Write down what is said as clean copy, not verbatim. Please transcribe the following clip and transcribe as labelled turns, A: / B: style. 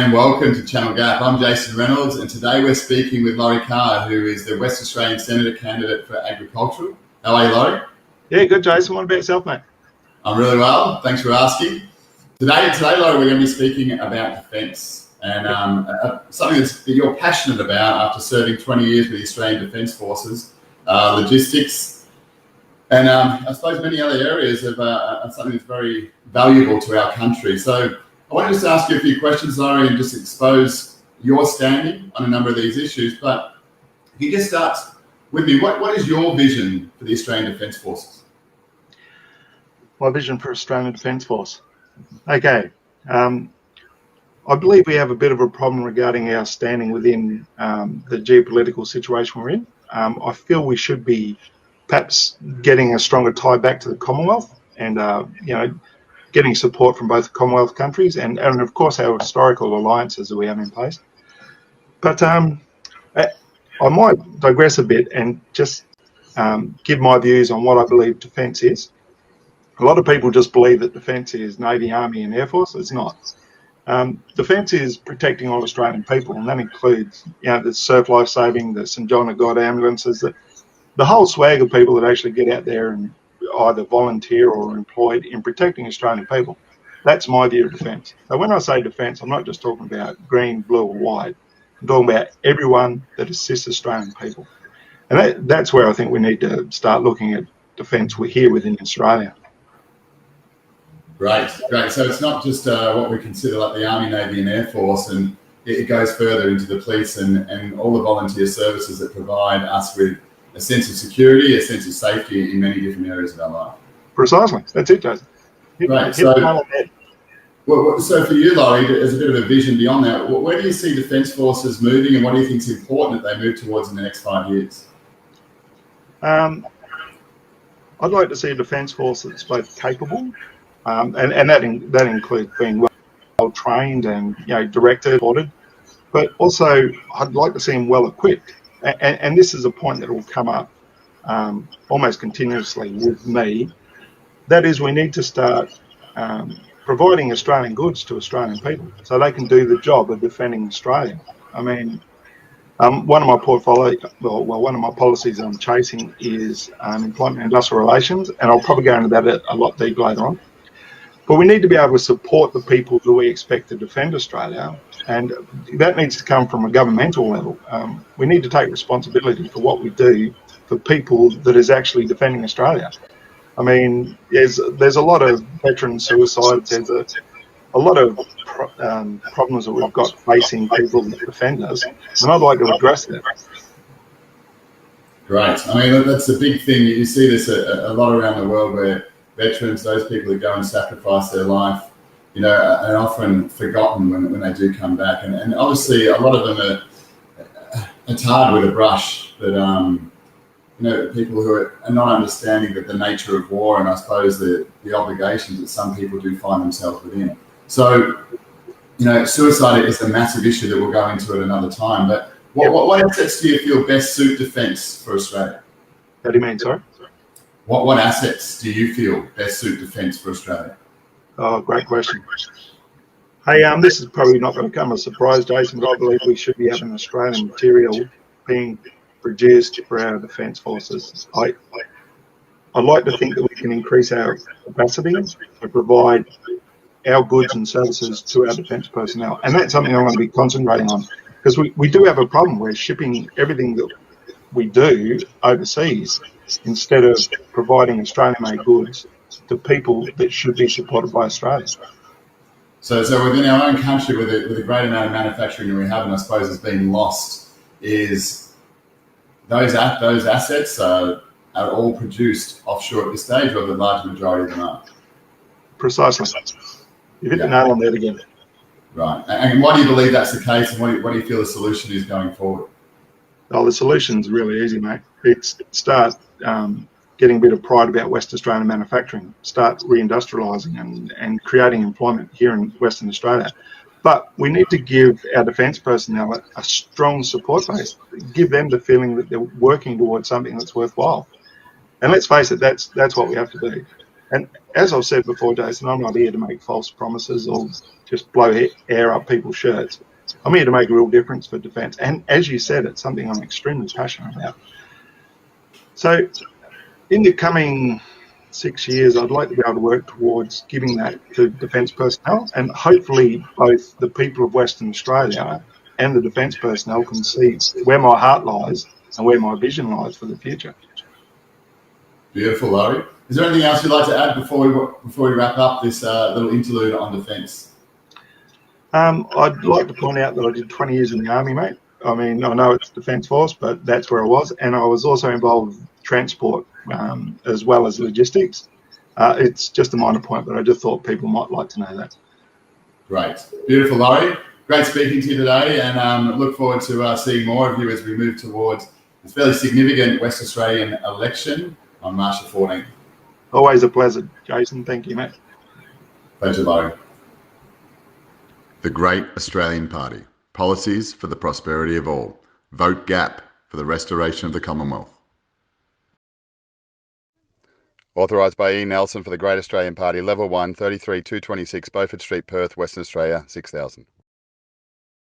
A: and welcome to Channel Gap. I'm Jason Reynolds, and today we're speaking with Lawrie Carr, who is the West Australian Senator candidate for Agricultural. How are you, Lawrie?
B: Yeah, good, Jason. What about yourself, mate?
A: I'm really well. Thanks for asking. Today, Lawrie, we're going to be speaking about defence and something that you're passionate about after serving 20 years with the Australian Defence Forces, logistics, and I suppose many other areas of something that's very valuable to our country. So I want to just ask you a few questions, Lawrie, and just expose your standing on a number of these issues. But if you just start with me, what is your vision for the Australian Defence Forces?
B: My vision for Australian Defence Force. Okay. I believe we have a bit of a problem regarding our standing within the geopolitical situation we're in. I feel we should be perhaps getting a stronger tie back to the Commonwealth and, getting support from both the Commonwealth countries and of course, our historical alliances that we have in place. But I might digress a bit and just give my views on what I believe defence is. A lot of people just believe that defence is Navy, Army and Air Force. It's not. Defence is protecting all Australian people, and that includes the surf life saving, the St John of God ambulances, the whole swag of people that actually get out there and either volunteer or are employed in protecting Australian people. That's my view of defence. So when I say defence, I'm not just talking about green, blue or white. I'm talking about everyone that assists Australian people. And that's where I think we need to start looking at defence here within Australia.
A: Great. So it's not just what we consider like the Army, Navy and Air Force, and it goes further into the police and all the volunteer services that provide us with a sense of security, a sense of safety in many different areas of our life.
B: Precisely. That's it, Jason.
A: Right. So for you, Lawrie, as a bit of a vision beyond that, where do you see Defence Forces moving and what do you think is important that they move towards in the next 5 years?
B: I'd like to see a Defence Force that's both capable, and that includes being well trained and directed, ordered, but also I'd like to see them well equipped. And this is a point that will come up almost continuously with me. That is, we need to start providing Australian goods to Australian people so they can do the job of defending Australia. I mean, one of my policies I'm chasing is employment and industrial relations, and I'll probably go into that a lot deeper later on. But we need to be able to support the people that we expect to defend Australia, and that needs to come from a governmental level. We need to take responsibility for what we do for people that is actually defending Australia. I mean, there's a lot of veteran suicides. There's a lot of problems that we've got facing people that defend us, and I'd like to address that.
A: Great. I mean, that's a big thing. You see this a lot around the world where veterans, those people who go and sacrifice their life, are often forgotten when they do come back. And obviously, a lot of them are tarred with a brush that, people who are not understanding the nature of war and I suppose the obligations that some people do find themselves within. So, suicide is a massive issue that we'll go into at another time. But what assets do you feel best suit defence for Australia?
B: How do you mean, sorry?
A: What assets do you feel best suit defence for Australia?
B: Oh, great question. Hey, this is probably not going to come as a surprise, Jason, but I believe we should be having Australian material being produced for our defence forces. I'd like to think that we can increase our capacity to provide our goods and services to our defence personnel. And that's something I'm going to be concentrating on, because we do have a problem. We're shipping everything that we do overseas instead of providing Australian-made goods to people that should be supported by Australia.
A: So within our own country, with a great amount of manufacturing that we have, and I suppose has been lost, is those assets are all produced offshore at this stage, or the large majority of them are?
B: Precisely. You hit the nail on that again.
A: Right. And why do you believe that's the case, and what do you feel the solution is going forward?
B: Oh, the solution's really easy, mate. It's start getting a bit of pride about West Australian manufacturing, start reindustrialising and creating employment here in Western Australia. But we need to give our defence personnel a strong support base, give them the feeling that they're working towards something that's worthwhile. And let's face it, that's what we have to do. And as I've said before, Jason, I'm not here to make false promises or just blow air up people's shirts. I'm here to make a real difference for defence. And as you said, it's something I'm extremely passionate about. So in the coming 6 years, I'd like to be able to work towards giving that to defence personnel, and hopefully both the people of Western Australia and the defence personnel can see where my heart lies and where my vision lies for the future.
A: Beautiful, Lawrie. Is there anything else you'd like to add before we wrap up this little interlude on defence?
B: I'd like to point out that I did 20 years in the Army, mate. I mean, I know it's Defence Force, but that's where I was. And I was also involved with transport as well as logistics. It's just a minor point, but I just thought people might like to know that.
A: Great. Beautiful, Lawrie. Great speaking to you today, and look forward to seeing more of you as we move towards this fairly significant West Australian election on March the 14th.
B: Always a pleasure, Jason. Thank you, mate.
A: Pleasure, Lawrie.
C: The Great Australian Party. Policies for the prosperity of all. Vote GAP for the restoration of the Commonwealth. Authorised by E. Nelson for the Great Australian Party, Level 1, 33 226 Beaufort Street, Perth, Western Australia, 6000.